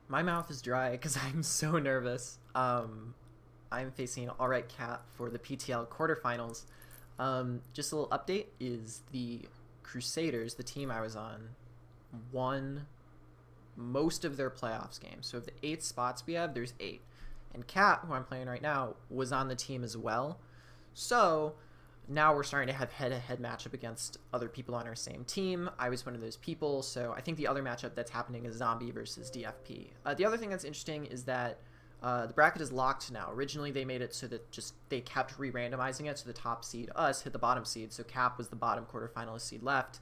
My mouth is dry because I'm so nervous. I'm facing AlrightKap for the PTL quarterfinals. Just a little update is the Crusaders, the team I was on, won most of their playoffs games. So of the 8 spots we have, there's 8. And Kat, who I'm playing right now, was on the team as well. So now we're starting to have head-to-head matchup against other people on our same team. I was one of those people, so I think the other matchup that's happening is Zombie versus DFP. The other thing that's interesting is that the bracket is locked now. Originally, they made it so that they kept re-randomizing it, so the top seed, us, hit the bottom seed, so Cap was the bottom quarterfinalist seed left.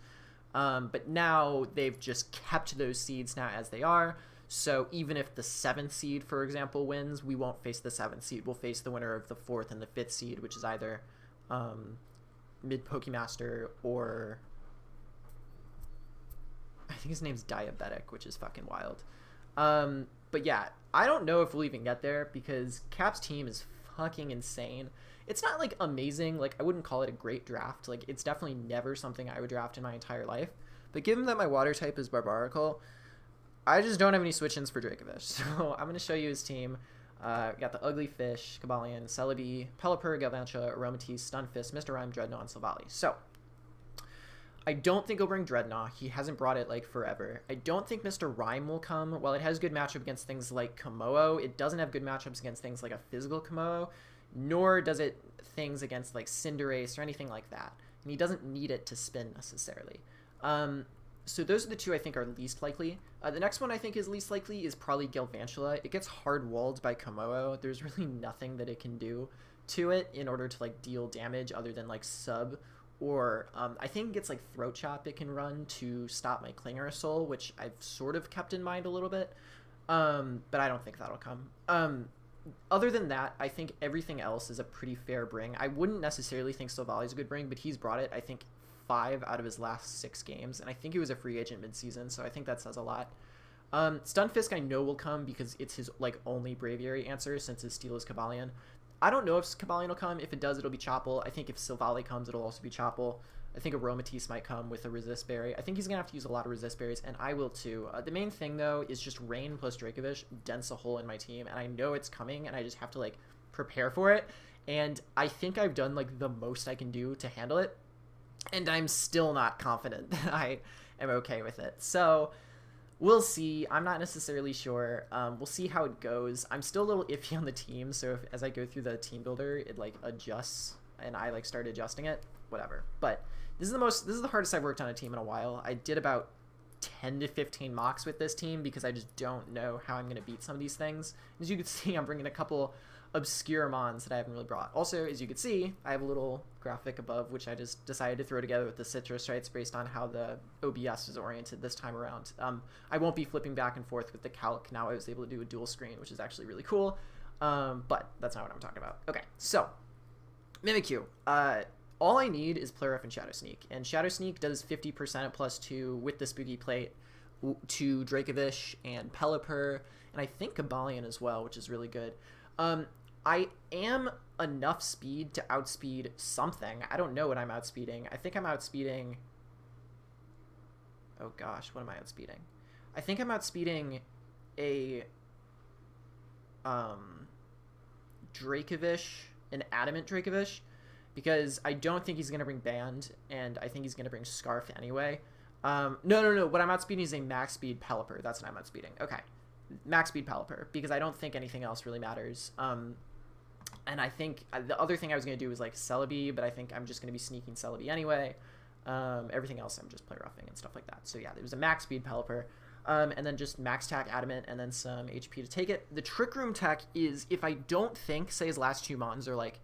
But now they've just kept those seeds now as they are. So even if the 7th seed, for example, wins, we won't face the 7th seed. We'll face the winner of the 4th and the 5th seed, which is either Mid Pokemaster or I think his name's Diabetic, which is fucking wild. But yeah, I don't know if we'll even get there because Cap's team is fucking insane. It's not like amazing, like I wouldn't call it a great draft. Like it's definitely never something I would draft in my entire life. But given that my water type is Barbarical, I just don't have any switch-ins for Dracovish. So I'm going to show you his team. Got the Ugly Fish, Kabalion, Celebi, Pelipper, Galvantula, Aromatisse, Stunfisk, Mr. Rhyme, Dreadnought, and Silvally. So I don't think he'll bring Dreadnought. He hasn't brought it like forever. I don't think Mr. Rhyme will come. While it has good matchup against things like Komodo, it doesn't have good matchups against things like a physical Komodo, nor does it things against like Cinderace or anything like that. And he doesn't need it to spin necessarily. So those are the two I think are least likely. The next one I think is least likely is probably Galvantula. It gets hard walled by Komodo. There's really nothing that it can do to it in order to like deal damage other than like sub, or I think it gets like Throat Chop it can run to stop my Clinger Soul, which I've sort of kept in mind a little bit, but I don't think that'll come. Other than that, I think everything else is a pretty fair bring. I wouldn't necessarily think Silvally's a good bring, but he's brought it, I think, 5 out of his last 6 games, and I think he was a free agent mid-season, so I think that says a lot. Stunfisk I know will come because it's his like only Braviary answer since his Steel is Kabalion. I don't know if Kabalion will come. If it does, it'll be Chople. I think if Silvally comes, it'll also be Chople. I think Aromatisse might come with a Resist Berry. I think he's going to have to use a lot of Resist Berries, and I will too. The main thing, though, is just Rain plus Dracovish dents a hole in my team, and I know it's coming, and I just have to, like, prepare for it. And I think I've done, like, the most I can do to handle it, and I'm still not confident that I am okay with it. So we'll see. I'm not necessarily sure. We'll see how it goes. I'm still a little iffy on the team, so as I go through the team builder, it like adjusts and I like start adjusting it, whatever. But this is the hardest I've worked on a team in a while. I did about 10 to 15 mocks with this team because I just don't know how I'm going to beat some of these things. As you can see, I'm bringing a couple obscure mons that I haven't really brought. Also, as you can see, I have a little graphic above which I just decided to throw together with the citrus rights based on how the OBS is oriented this time around. I won't be flipping back and forth with the calc. Now I was able to do a dual screen, which is actually really cool. But that's not what I'm talking about. Okay, so Mimikyu. All I need is Play Rough and Shadow Sneak, and Shadow Sneak does 50% at +2 with the Spooky Plate to Dracovish and Pelipper, and I think Kabalion as well, which is really good. I am enough speed to outspeed something. I don't know what I'm outspeeding. I think I'm outspeeding... Oh gosh, what am I outspeeding? I think I'm outspeeding a Dracovish, an Adamant Dracovish, because I don't think he's going to bring Band, and I think he's going to bring Scarf anyway. No. What I'm outspeeding is a max speed Pelipper. That's what I'm outspeeding. Okay. Max speed Pelipper, because I don't think anything else really matters. And I think the other thing I was going to do was like Celebi, but I think I'm just going to be sneaking Celebi anyway. Everything else I'm just play roughing and stuff like that. So yeah, there was a max speed Pelipper. And then just max tack Adamant and then some HP to take it. The Trick Room tech is if I don't think, say his last 2 mons are like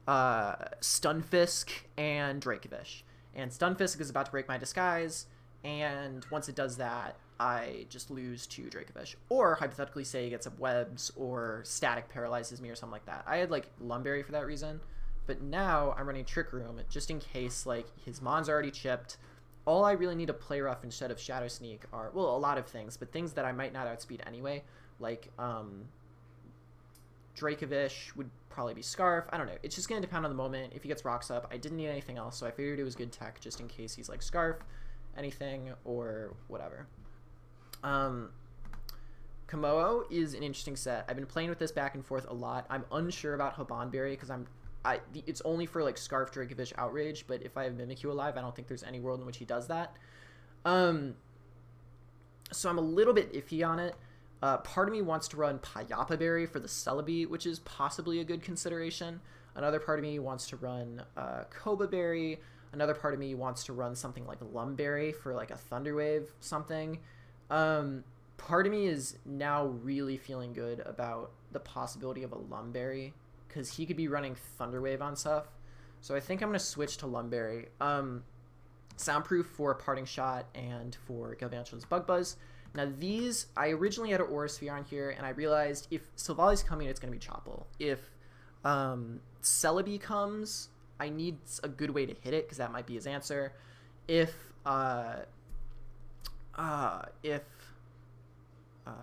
Stunfisk and Dracovish. And Stunfisk is about to break my disguise, and once it does that, I just lose to Dracovish. Or, hypothetically, say he gets up webs, or static paralyzes me, or something like that. I had, like, Lumberry for that reason, but now I'm running Trick Room, just in case, like, his mon's already chipped. All I really need to Play Rough instead of Shadow Sneak are, well, a lot of things, but things that I might not outspeed anyway, like, Dracovish would probably be Scarf. I don't know. It's just going to depend on the moment. If he gets rocks up, I didn't need anything else, so I figured it was good tech just in case he's like Scarf, anything, or whatever. Komodo is an interesting set. I've been playing with this back and forth a lot. I'm unsure about Habanberry because it's only for like Scarf Dracovish Outrage, but if I have Mimikyu alive, I don't think there's any world in which he does that. So I'm a little bit iffy on it. Part of me wants to run Payapa Berry for the Celebi, which is possibly a good consideration. Another part of me wants to run Koba Berry. Another part of me wants to run something like Lumberry for like a Thunderwave something. Part of me is now really feeling good about the possibility of a Lumberry because he could be running Thunderwave on stuff. So I think I'm going to switch to Lumberry. Soundproof for Parting Shot and for Galvantula's Bug Buzz. Now these, I originally had an Aura Sphere on here, and I realized if Silvali's coming, it's going to be Chople. If Celebi comes, I need a good way to hit it, because that might be his answer. If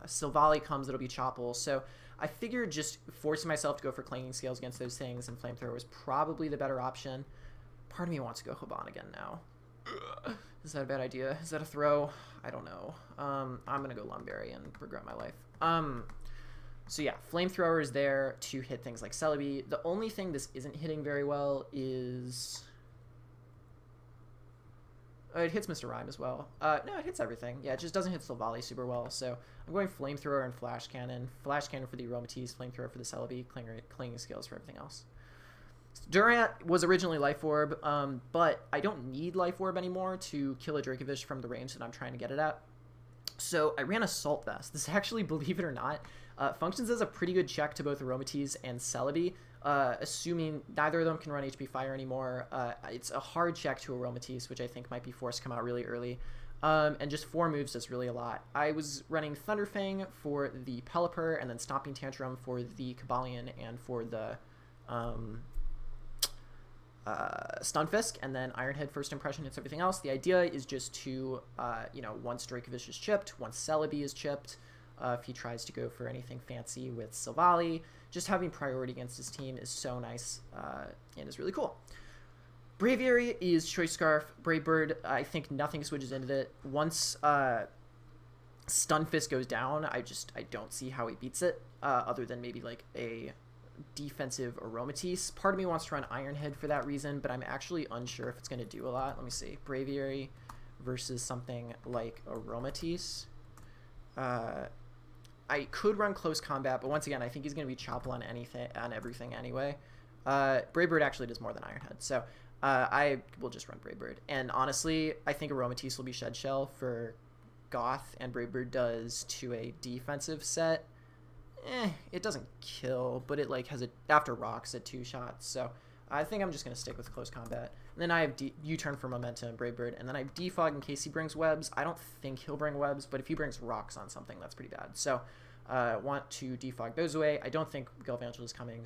Silvally comes, it'll be Chople. So I figured just forcing myself to go for Clanging Scales against those things and Flamethrower was probably the better option. Part of me wants to go Hoban again now. Is that a bad idea? Is that a throw? I don't know. I'm going to go Lumberry and regret my life. So yeah, Flamethrower is there to hit things like Celebi. The only thing this isn't hitting very well is... it hits Mr. Rhyme as well. No, it hits everything. Yeah, it just doesn't hit Silvally super well. So I'm going Flamethrower and Flash Cannon. Flash Cannon for the Aromatisse, Flamethrower for the Celebi, Clinging Scales for everything else. Durant was originally Life Orb, but I don't need Life Orb anymore to kill a Dracovish from the range that I'm trying to get it at. So I ran Assault Vest. This actually, believe it or not, functions as a pretty good check to both Aromatisse and Celebi, assuming neither of them can run HP Fire anymore. It's a hard check to Aromatisse, which I think might be forced to come out really early. And just 4 moves does really a lot. I was running Thunderfang for the Pelipper, and then Stomping Tantrum for the Kabalion and for the Stunfisk, and then Ironhead First Impression hits everything else. The idea is just to, once Dracovish is chipped, once Celebi is chipped, if he tries to go for anything fancy with Silvally, just having priority against his team is so nice and is really cool. Braviary is Choice Scarf. Brave Bird, I think nothing switches into it. Once Stunfisk goes down, I don't see how he beats it, other than maybe like a defensive Aromatisse. Part of me wants to run Ironhead for that reason, but I'm actually unsure if it's going to do a lot. Let me see. Braviary versus something like Aromatisse. I could run Close Combat, but once again, I think he's going to be Chople on everything anyway. Brave Bird actually does more than Ironhead, so I will just run Brave Bird. And honestly, I think Aromatisse will be Shed Shell for Goth, and Brave Bird does to a defensive set. It doesn't kill, but it like has after rocks at 2 shots. So I think I'm just going to stick with Close Combat. And then I have U-Turn for Momentum, Brave Bird, and then I have Defog in case he brings webs. I don't think he'll bring webs, but if he brings rocks on something, that's pretty bad. So I want to defog those away. I don't think Galvantula is coming,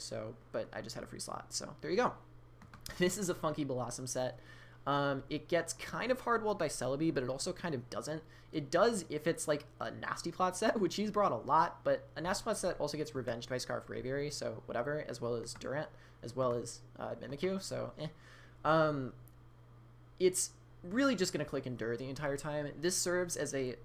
but I just had a free slot. So there you go. This is a funky Blossom set. It gets kind of hard-walled by Celebi, but it also kind of doesn't. It does if it's like a Nasty Plot set, which he's brought a lot, but a Nasty Plot set also gets revenged by Scarf Braviary, so whatever, as well as Durant, as well as Mimikyu, so it's really just going to click Endure the entire time. This serves as a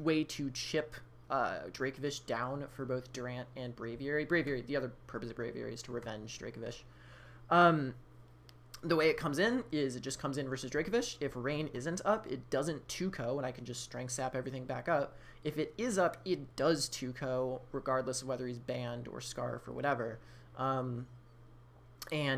way to chip Dracovish down for both Durant and Braviary. Braviary, the other purpose of Braviary is to revenge Dracovish. The way it comes in is it just comes in versus Dracovish. If Rain isn't up, it doesn't 2-ko, and I can just Strength Sap everything back up. If it is up, it does 2-ko, regardless of whether he's banned or Scarf or whatever. And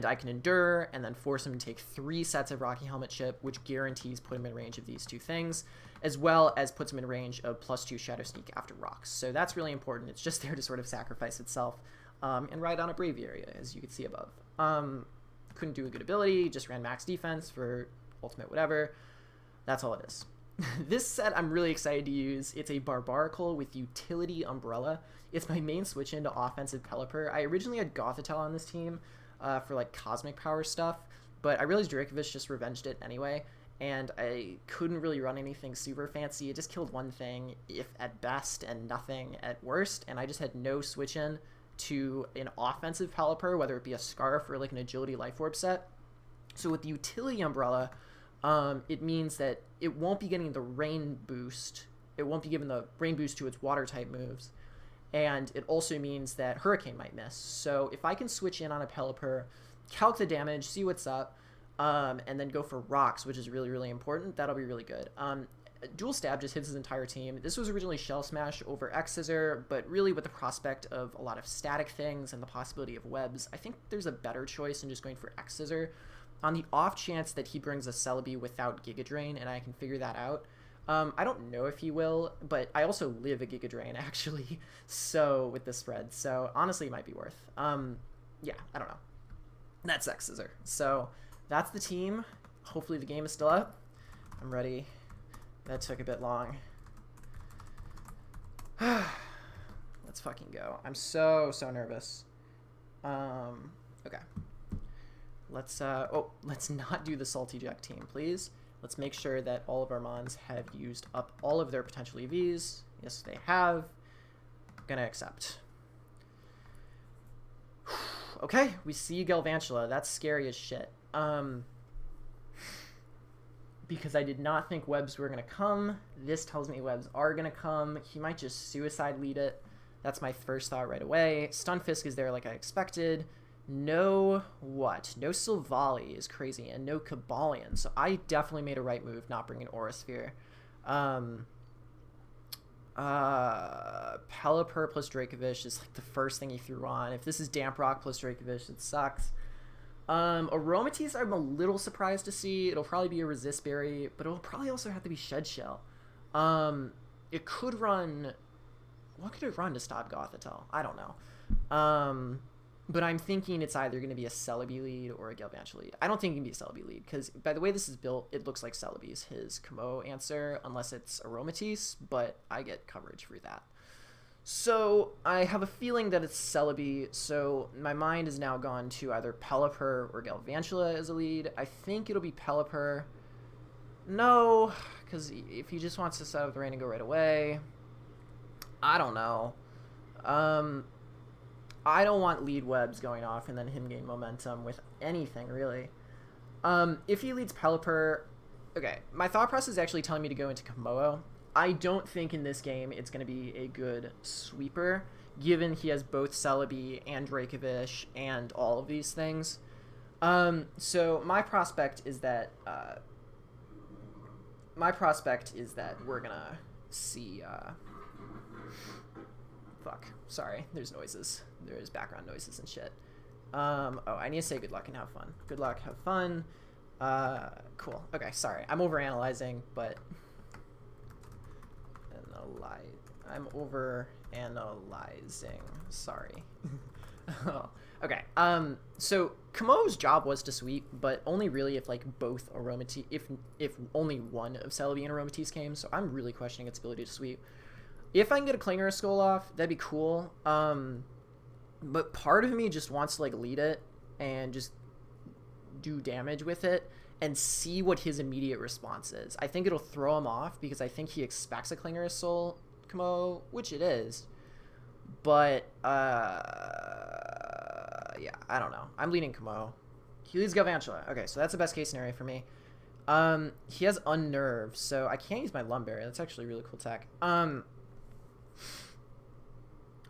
I can Endure, and then force him to take 3 sets of Rocky Helmet Chip, which guarantees put him in range of these 2 things, as well as puts him in range of +2 Shadow Sneak after rocks. So that's really important. It's just there to sort of sacrifice itself and ride on a Braviary, as you can see above. Couldn't do a good ability, just ran max defense for ultimate whatever. That's all it is. This set I'm really excited to use. It's a Barbaracle with Utility Umbrella. It's my main switch into offensive Pelipper. I originally had Gothitelle on this team for like Cosmic Power stuff, but I realized Dracovish just revenged it anyway, and I couldn't really run anything super fancy. It just killed one thing, if at best, and nothing at worst, and I just had no switch in to an offensive Pelipper, whether it be a Scarf or like an Agility Life Orb set. So with the Utility Umbrella, it means that it won't be getting the Rain boost it won't be given the brain boost to its water type moves. And it also means that Hurricane might miss. So if I can switch in on a Pelipper, calc the damage, see what's up, and then go for rocks, which is really, really important, that'll be really good. Dual Stab just hits his entire team. This was originally Shell Smash over X-Scissor, but really with the prospect of a lot of static things and the possibility of webs, I think there's a better choice in just going for X-Scissor. On the off chance that he brings a Celebi without Giga Drain, and I can figure that out, I don't know if he will, but I also live a Giga Drain, actually, so with this spread. So honestly, it might be worth. Yeah, I don't know. That's X-Scissor. So that's the team. Hopefully the game is still up. I'm ready. That took a bit long. Let's fucking go. I'm so nervous. Okay. Let's not do the Salty Jack team, please. Let's make sure that all of our Mons have used up all of their potential EVs. Yes, they have. Gonna accept. Okay, we see Galvantula. That's scary as shit. Because I did not think webs were going to come. This tells me webs are going to come. He might just suicide lead it. That's my first thought right away. Stunfisk is there like I expected. No what? No Silvally is crazy, and no Cabalion. So I definitely made a right move not bringing Aura Sphere. Pelipper plus Dracovish is like the first thing he threw on. If this is Damp Rock plus Dracovish, it sucks. Aromatisse I'm a little surprised to see. It'll probably be a Resist Berry, but it'll probably also have to be Shed Shell. It could run... What could it run to stop Gothitelle? I don't know. But I'm thinking it's either going to be a Celebi lead or a Galvantula lead. I don't think it can be a Celebi lead, because by the way this is built, it looks like Celebi's his Kamo answer, unless it's Aromatisse, but I get coverage for that. So I have a feeling that it's Celebi, so my mind is now gone to either Pelipper or Galvantula as a lead. I think it'll be Pelipper. No, because if he just wants to set up the rain and go right away, I don't know. I don't want lead webs going off and then him gain momentum with anything, really. If he leads Pelipper... Okay, my thought process is actually telling me to go into Komodo. I don't think in this game it's going to be a good sweeper, given he has both Celebi and Dracovish and all of these things. So my prospect is that we're gonna see. Fuck. Sorry. There's noises. There's background noises and shit. Oh, I need to say good luck and have fun. Good luck, have fun. Cool. Okay, sorry. I'm overanalyzing, but... I'm over analyzing. Sorry. Okay. So Kamo's job was to sweep, but only really if like both Aromatisse, if only one of Celebi and Aromatisse came. So I'm really questioning its ability to sweep. If I can get a Klinger Skull off, that'd be cool. But part of me just wants to like lead it and just do damage with it and see what his immediate response is. I think it'll throw him off because I think he expects a Klinger Soul Kamo, which it is. But, yeah, I don't know. I'm leading Kamo. He leads Galvantula. Okay, so that's the best case scenario for me. He has Unnerve, so I can't use my Lumberry. That's actually a really cool tech.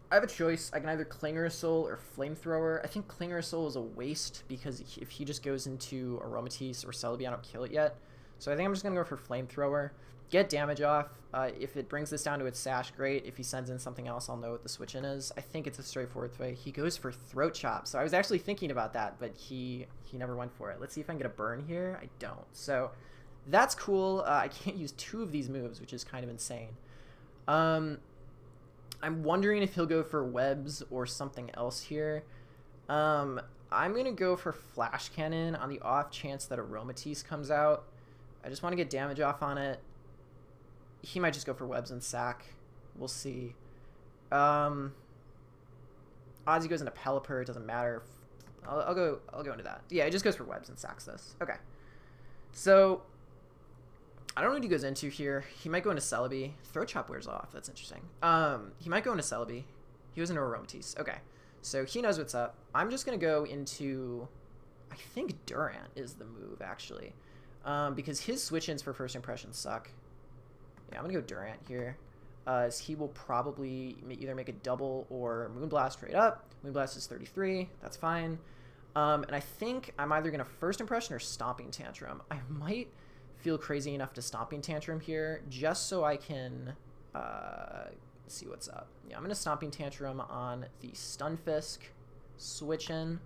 I have a choice. I can either Klinger Soul or Flamethrower. I think Klinger Soul is a waste because if he just goes into Aromatisse or Celebi, I don't kill it yet. So I think I'm just going to go for Flamethrower. Get damage off. If it brings this down to its sash, great. If he sends in something else, I'll know what the switch-in is. I think it's a straightforward way. He goes for Throat Chop. So I was actually thinking about that, but he never went for it. Let's see if I can get a burn here. I don't. So that's cool. I can't use two of these moves, which is kind of insane. I'm wondering if he'll go for webs or something else here. I'm going to go for Flash Cannon on the off chance that Aromatisse comes out. I just want to get damage off on it. He might just go for webs and sack. We'll see. Ozzy goes into Pelipper. It doesn't matter. I'll go into that. Yeah, it just goes for webs and sacks this. Okay. So I don't know what he goes into here. He might go into Celebi. Throat Chop wears off. That's interesting. He might go into Celebi. He goes into Aromatisse. Okay. So he knows what's up. I'm just going to go into... I think Durant is the move, actually. Because his switch-ins for first impressions suck. Yeah, I'm gonna go Durant here. As he will probably either make a double or Moonblast straight up. Moonblast is 33. That's fine. And I think I'm either going to First Impression or Stomping Tantrum. I might feel crazy enough to Stomping Tantrum here just so I can see what's up. Yeah, I'm going to Stomping Tantrum on the Stunfisk. Switch in.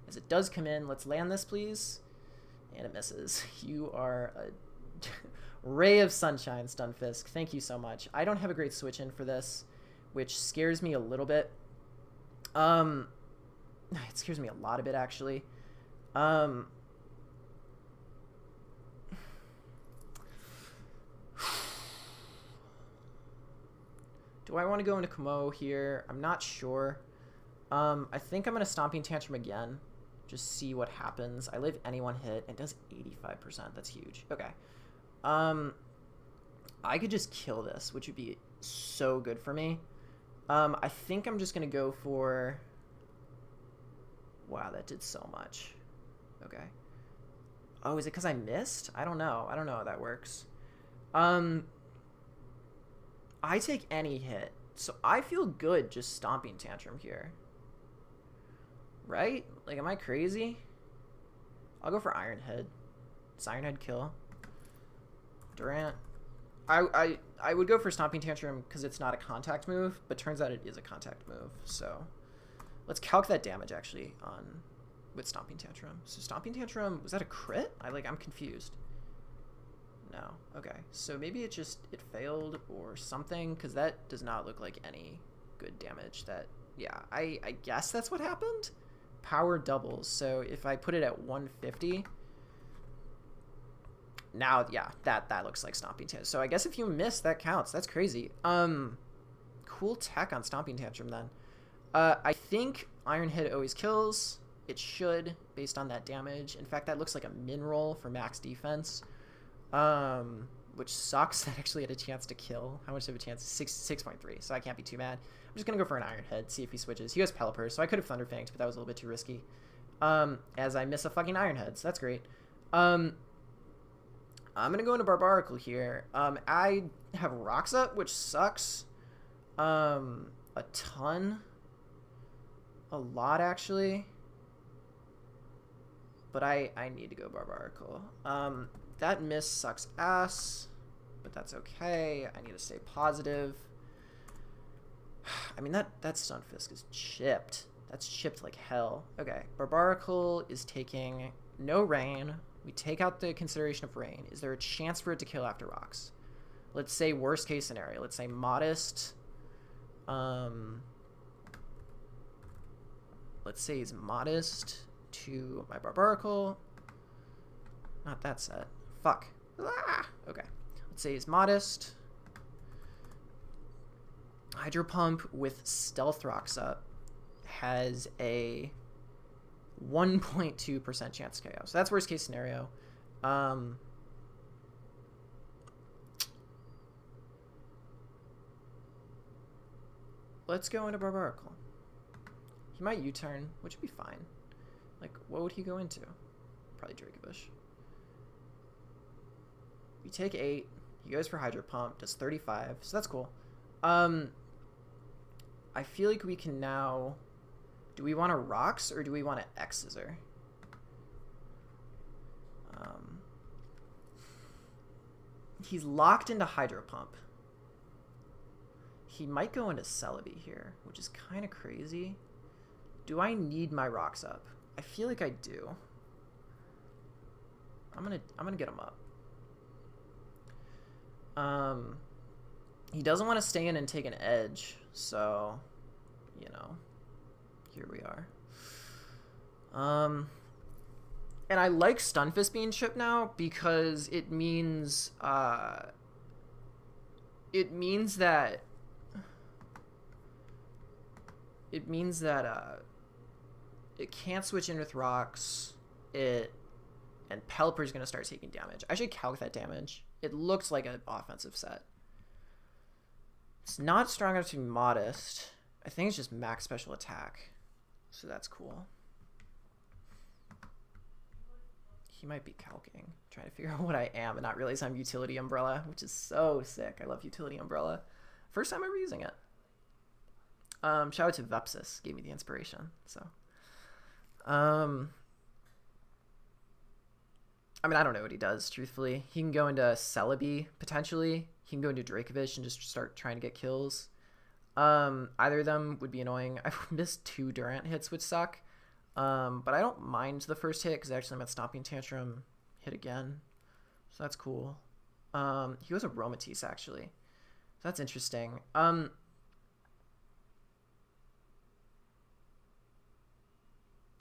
As it does come in, let's land this, please. And it misses. You are a ray of sunshine, Stunfisk. Thank you so much. I don't have a great switch in for this, which scares me a little bit. It scares me a lot a bit, actually. Do I want to go into Kamo here? I'm not sure. I think I'm going to Stomping Tantrum again. Just see what happens. I live any one hit. It does 85%. That's huge. Okay. I could just kill this, which would be so good for me. I think I'm just going to go for... Wow, that did so much. Okay. Oh, is it because I missed? I don't know. I don't know how that works. I take any hit, so I feel good just Stomping Tantrum here. Right? Like, am I crazy? I'll go for Iron Head. It's Iron Head kill. Durant. I would go for Stomping Tantrum because it's not a contact move, but turns out it is a contact move, so... Let's calc that damage, actually, with Stomping Tantrum. So Stomping Tantrum, was that a crit? I'm confused. No. Okay. So maybe it failed or something, because that does not look like any good damage. Yeah, I guess that's what happened? Power doubles. So if I put it at 150... Now, yeah, that looks like Stomping Tantrum. So I guess if you miss, that counts. That's crazy. Cool tech on Stomping Tantrum, then. I think Iron Head always kills. It should, based on that damage. In fact, that looks like a min roll for max defense, which sucks. That actually had a chance to kill. How much of a chance? 6.3, so I can't be too mad. I'm just going to go for an Iron Head, see if he switches. He goes Pelipper, so I could have Thunderfanged, but that was a little bit too risky. As I miss a fucking Iron Head, so that's great. I'm going to go into Barbarical here. I have Rocks up, which sucks. A ton. A lot, actually. But I need to go Barbarical. That miss sucks ass, but that's okay. I need to stay positive. I mean, that Stunfisk is chipped. That's chipped like hell. Okay, Barbarical is taking no rain. We take out the consideration of rain. Is there a chance for it to kill after rocks? Let's say worst case scenario. Let's say modest. Let's say he's modest to my Barbarical. Not that set. Fuck. Ah! Okay. Let's say he's modest. Hydro Pump with Stealth Rocks up has a 1.2% chance to KO. So that's worst case scenario. Let's go into Barbarical. He might U-turn, which would be fine. Like, what would he go into? Probably Dracovish. We take 8. He goes for Hydro Pump, does 35, so that's cool. I feel like we can now... Do we want to Rocks or do we want to X-Scissor? He's locked into Hydro Pump. He might go into Celebi here, which is kind of crazy. Do I need my Rocks up? I feel like I do. I'm gonna get him up. He doesn't want to stay in and take an edge, so you know, here we are. And I like Stunfisk being chipped now because it means that it can't switch in with rocks. And Pelipper's going to start taking damage. I should calc that damage. It looks like an offensive set. It's not strong enough to be modest. I think it's just max special attack. So that's cool. He might be calking. Trying to figure out what I am and not realize I'm utility umbrella, which is so sick. I love utility umbrella. First time ever using it. Shout out to Vepsis, gave me the inspiration. So, I mean, I don't know what he does, truthfully. He can go into Celebi, potentially. He can go into Dracovish and just start trying to get kills. Either of them would be annoying. I've missed 2 Durant hits, which suck. But I don't mind the first hit because actually I'm at Stomping Tantrum hit again. So that's cool. He goes Aromatisse, actually. So that's interesting.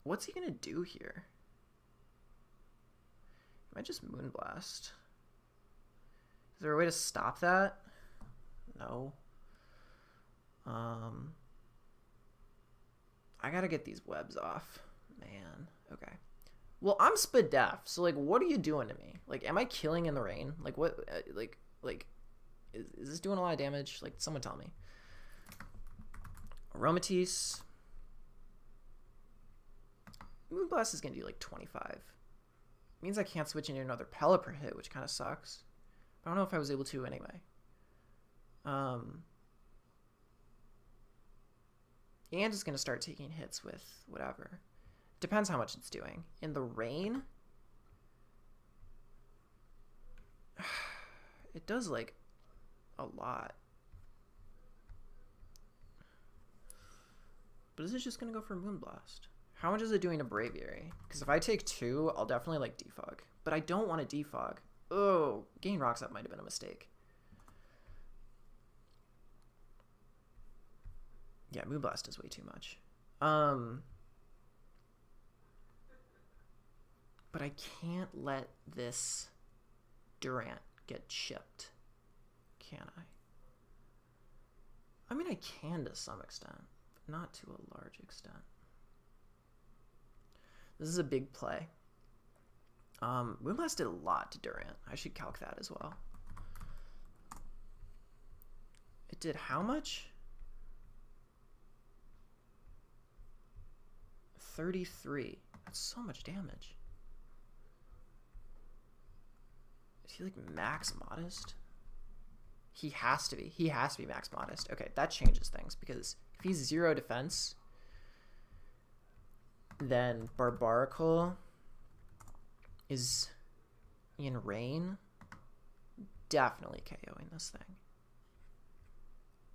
What's he gonna do here? He might just Moonblast. Is there a way to stop that? No. I gotta get these webs off. Man. Okay. Well, I'm Spadef, so, like, what are you doing to me? Like, am I killing in the rain? Like, what, is this doing a lot of damage? Like, someone tell me. Aromatisse. Moonblast is gonna do, like, 25. Means I can't switch into another Pelipper hit, which kind of sucks. I don't know if I was able to anyway. And it's going to start taking hits with whatever. Depends how much it's doing. In the rain, it does, like, a lot. But is it just going to go for Moonblast? How much is it doing to Braviary? Because if I take 2, I'll definitely, like, defog. But I don't want to defog. Oh, gain rocks up might have been a mistake. Yeah, Moonblast is way too much. But I can't let this Durant get chipped, can I? I mean, I can to some extent, but not to a large extent. This is a big play. Moonblast did a lot to Durant. I should calc that as well. It did how much? 33. That's so much damage. Is he, like, max modest? He has to be. He has to be max modest. Okay, that changes things, because if he's 0 defense, then Barbarical is in rain. Definitely KOing this thing.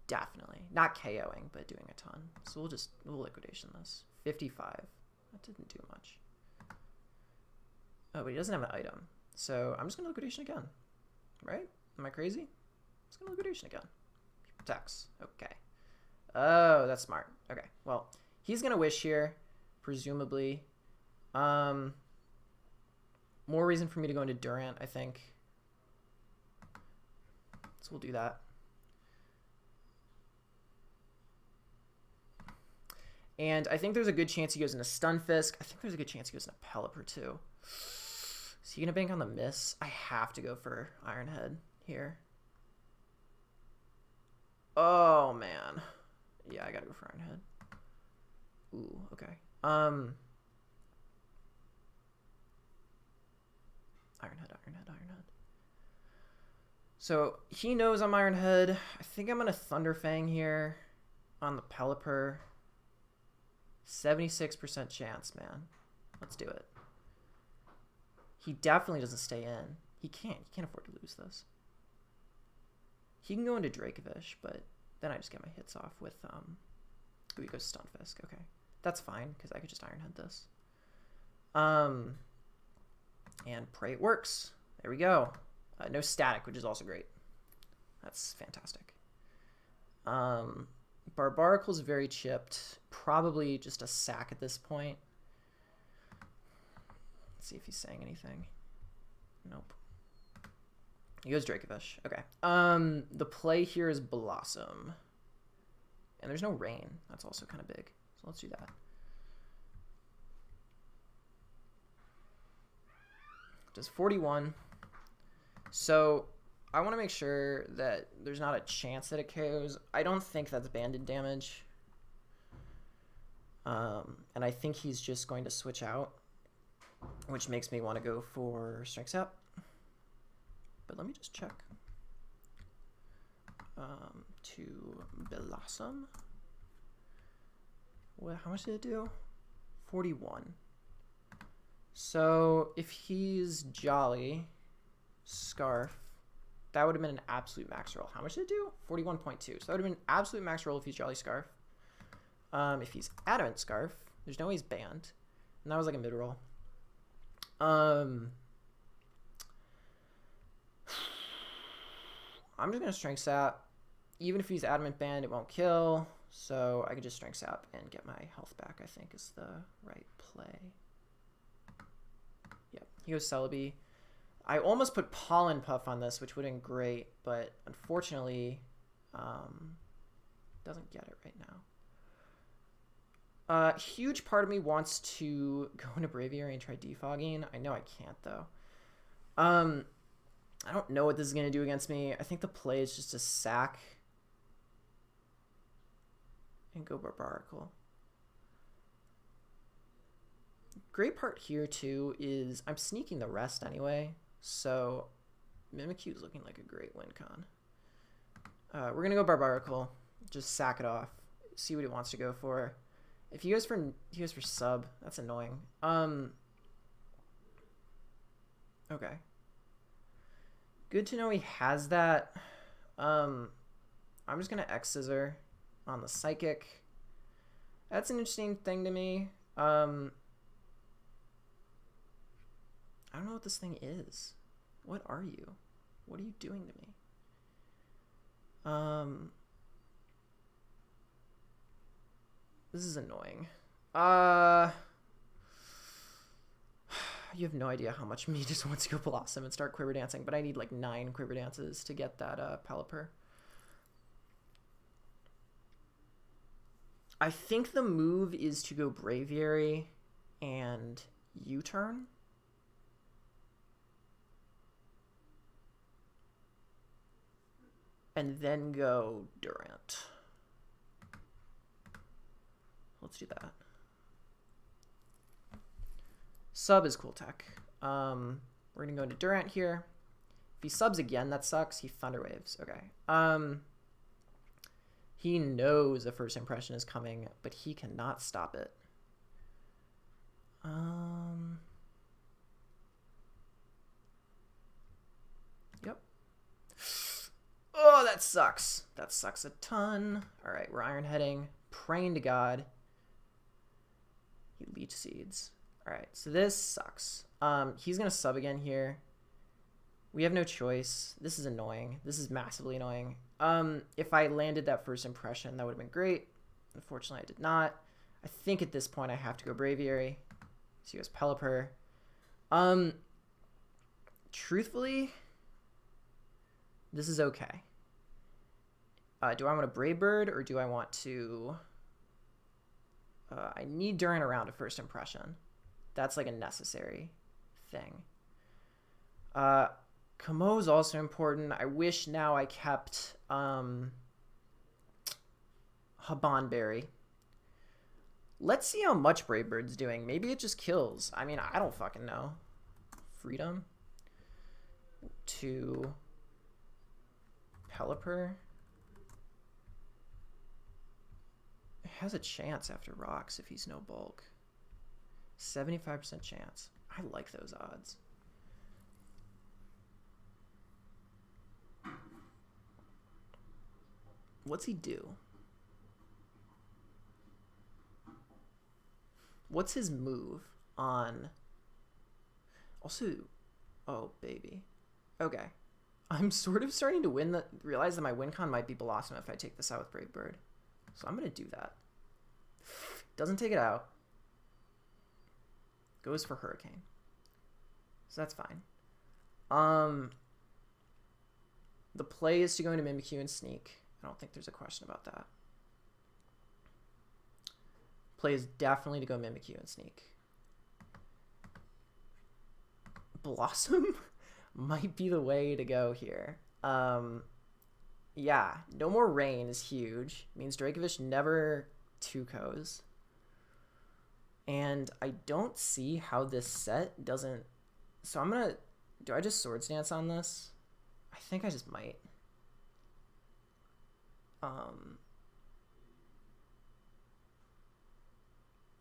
Definitely. Not KOing, but doing a ton. So we'll liquidation this. 55. That didn't do much. Oh, but he doesn't have an item. So I'm just going to liquidation again. Right? Am I crazy? I'm just going to liquidation again. He protects. Okay. Oh, that's smart. Okay. Well, he's going to wish here, presumably. More reason for me to go into Durant, I think. So we'll do that. And I think there's a good chance he goes into Stunfisk. I think there's a good chance he goes into Pelipper too. Is he going to bank on the miss? I have to go for Ironhead here. Oh, man. Yeah, I got to go for Ironhead. Ooh, okay. Ironhead. So he knows I'm Ironhead. I think I'm going to Thunderfang here on the Pelipper. 76% chance, man. Let's do it. He definitely doesn't stay in. He can't afford to lose this. He can go into Dracovish, but then I just get my hits off with he goes Stunfisk. Okay. That's fine, because I could just Ironhead this. And pray it works. There we go. No static, which is also great. That's fantastic. Barbarical's very chipped. Probably just a sack at this point. Let's see if he's saying anything. Nope. He goes Dracovish. Okay. The play here is Blossom. And there's no rain. That's also kind of big. So let's do that. Does 41. So I want to make sure that there's not a chance that it KOs. I don't think that's banded damage. And I think he's just going to switch out, which makes me want to go for Strike Zap. but let me just check. To Blossom. What? How much did it do? 41. So if he's Jolly Scarf, that would have been an absolute max roll. How much did it do? 41.2. So that would have been an absolute max roll if he's Jolly Scarf. If he's Adamant Scarf, there's no way he's banned. And that was like a mid roll. I'm just gonna Strength Sap. Even if he's Adamant banned, it won't kill. So I could just Strength Sap and get my health back, I think is the right play. Yep, he goes Celebi. I almost put Pollen Puff on this, which would have been great, but unfortunately, doesn't get it right now. Huge part of me wants to go into Braviary and try defogging. I know I can't, though. I don't know what this is going to do against me. I think the play is just to sack and go Barbarical. Great part here, too, is I'm sneaking the rest anyway, so Mimikyu is looking like a great win con. We're going to go Barbarical, just sack it off, see what he wants to go for. If he goes for sub, that's annoying. Okay. Good to know he has that. I'm just going to X-Scissor on the Psychic. That's an interesting thing to me. I don't know what this thing is. What are you? What are you doing to me? This is annoying. You have no idea how much me just wants to go Blossom and start Quiver Dancing, but I need like 9 Quiver Dances to get that Pelipper. I think the move is to go Braviary and U-turn. And then go Durant. Let's do that. Sub is cool tech. We're going to go into Durant here. If he subs again, that sucks. He Thunder Waves. Okay. He knows the first impression is coming, but he cannot stop it. Yep. Oh, that sucks. That sucks a ton. All right, we're Iron Heading. Praying to God. He Leech Seeds. All right, so this sucks. He's going to sub again here. We have no choice. This is annoying. This is massively annoying. If I landed that first impression, that would have been great. Unfortunately, I did not. I think at this point I have to go Braviary. So he goes Pelipper. Truthfully, this is okay. Do I want a Brave Bird or do I want to... I need Durant around a first impression. That's like a necessary thing. Kamo is also important. I wish now I kept Habanberry. Let's see how much Brave Bird's doing. Maybe it just kills. I mean, I don't fucking know. Freedom. To Pelipper. It has a chance after rocks if he's no bulk. 75% chance. I like those odds. What's he do? What's his move on... Also... Oh, baby. Okay. I'm sort of starting to realize that my win con might be Blossom if I take this out with Brave Bird. So I'm going to do that. Doesn't take it out. Goes for Hurricane. So that's fine. The play is to go into Mimikyu and Sneak. I don't think there's a question about that. Play is definitely to go Mimikyu and Sneak. Blossom might be the way to go here. Yeah, no more rain is huge. It means Dracovish never 2-Kos. And I don't see how this set doesn't... So I'm going to... Do I just Swords Dance on this? I think I just might.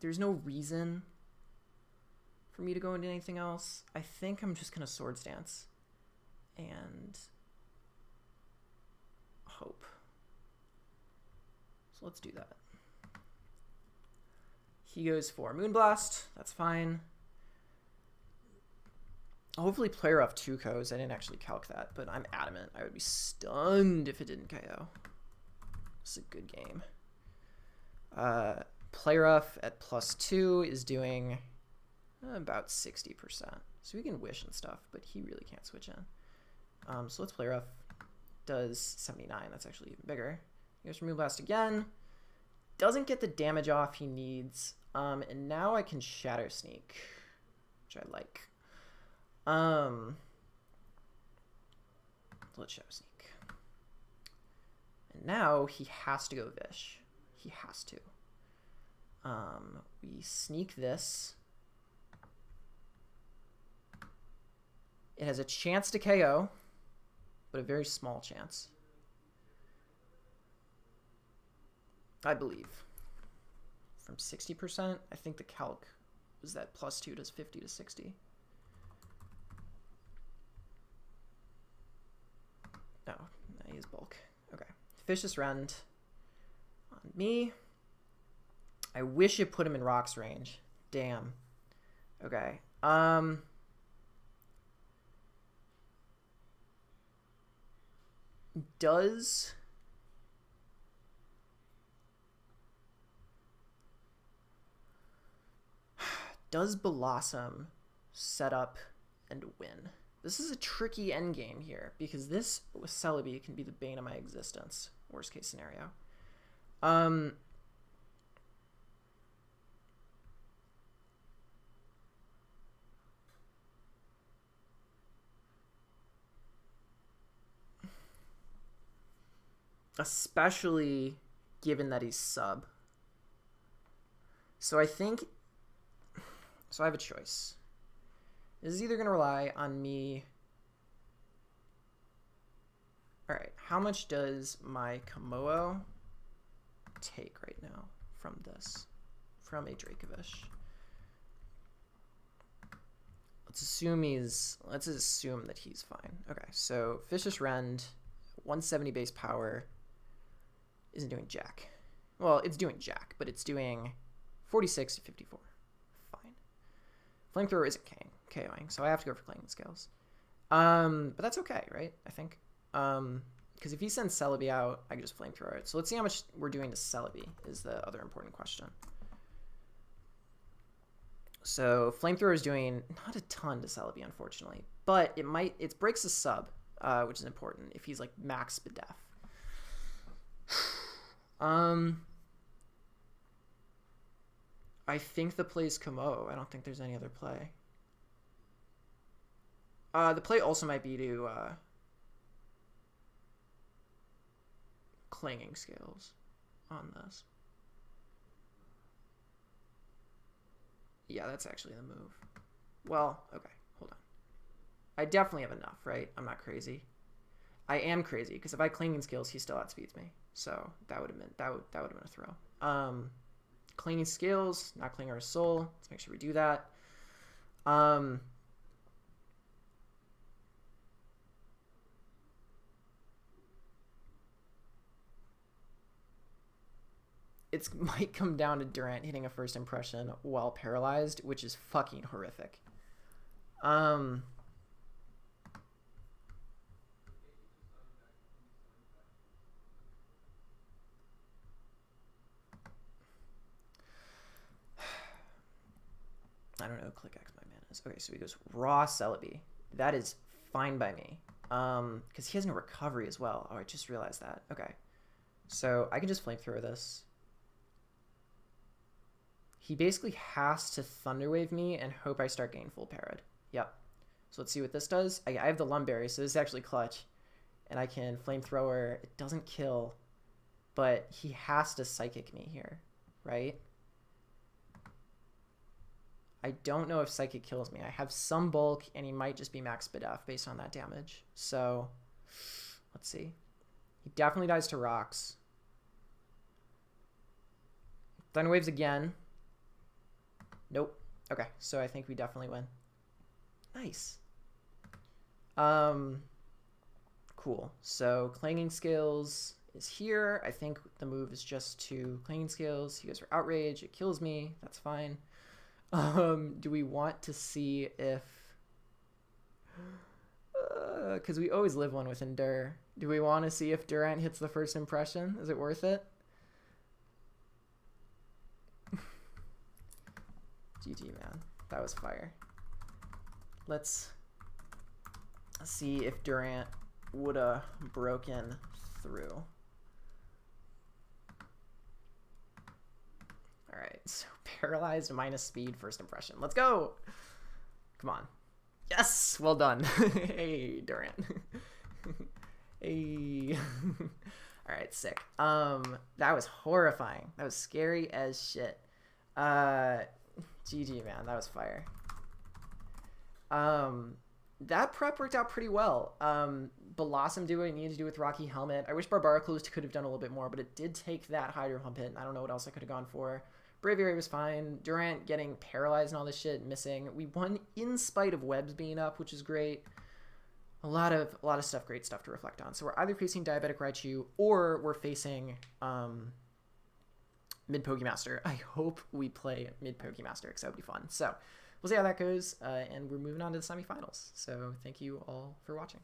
There's no reason for me to go into anything else. I think I'm just gonna Swords Dance and hope. So let's do that. He goes for Moonblast. That's fine. I'll hopefully player off 2 KOs. I didn't actually calc that, but I'm adamant. I would be stunned if it didn't KO. This is a good game. Player off at +2 is doing about 60%. So we can wish and stuff, but he really can't switch in. So let's player off. Does 79. That's actually even bigger. He goes for Moonblast again. Doesn't get the damage off he needs. And now I can Shadow Sneak, which I like. Let's Shadow Sneak. And now he has to go Vish. He has to. We sneak this. It has a chance to KO, but a very small chance. I believe. From 60%, I think the calc was that +2 does 50 to 60. No, he is bulk. Okay. Vicious Rend on me. I wish it put him in Rock's range. Damn. Okay. Does Blossom set up and win? This is a tricky endgame here because this with Celebi can be the bane of my existence. Worst case scenario. Especially given that he's sub. So I think... So I have a choice. This is either going to rely on me... Alright, how much does my Komodo take right now from this? From a Dracovish. Let's assume that he's fine. Okay, so Vicious Rend, 170 base power, isn't doing jack. Well, it's doing jack, but it's doing 46 to 54. Fine. Flamethrower isn't KOing, so I have to go for Clanging Scales. But that's okay, right? I think. Because if he sends Celebi out, I can just Flamethrower it. So let's see how much we're doing to Celebi is the other important question. So Flamethrower is doing not a ton to Celebi, unfortunately, but it breaks a sub, which is important if he's like max Bedef. I think the play's Komo. I don't think there's any other play. The play also might be to Clanging Scales on this. Yeah, that's actually the move. Well, okay, hold on. I definitely have enough, right? I'm not crazy. I am crazy because if I Clanging Scales, he still outspeeds me. So that would have been a throw. Clanging Scales, not Clanging our Soul. Let's make sure we do that. It might come down to Durant hitting a first impression while paralyzed, which is fucking horrific. I don't know, click X my mana is. Okay, so he goes raw Celebi. That is fine by me. Because he has no recovery as well. Oh, I just realized that. Okay. So I can just Flamethrower this. He basically has to Thunderwave me and hope I start getting full parried. Yep. So let's see what this does. I have the Lumberry, so this is actually clutch. And I can Flamethrower. It doesn't kill, but he has to Psychic me here, right? I don't know if Psychic kills me. I have some bulk, and he might just be max Bedef based on that damage. So Let's see. He definitely dies to rocks. Thunder Waves again. Nope. Okay, so I think we definitely win. Nice. Cool. So Clanging Scales is here. I think the move is just to Clanging Scales. He goes for Outrage. It kills me. That's fine. Do we want to see if... because we always live one with Endure. Do we want to see if Durant hits the first impression? Is it worth it? GG, man. That was fire. Let's see if Durant would have broken through. All right, so paralyzed minus speed, first impression. Let's go. Come on. Yes, well done. Hey, Durant. Hey. All right, sick. That was horrifying. That was scary as shit. GG, man. That was fire. That prep worked out pretty well. Blossom did what it needed to do with Rocky Helmet. I wish Barbariclos could have done a little bit more, but it did take that Hydro Pump hit. I don't know what else I could have gone for. Braviary was fine. Durant getting paralyzed and all this shit, missing. We won in spite of webs being up, which is great. A lot of stuff, great stuff to reflect on. So we're either facing Diabetic Raichu or we're facing mid Pokemaster. I hope we play mid Pokemaster because that would be fun. So we'll see how that goes, and we're moving on to the semifinals. So thank you all for watching.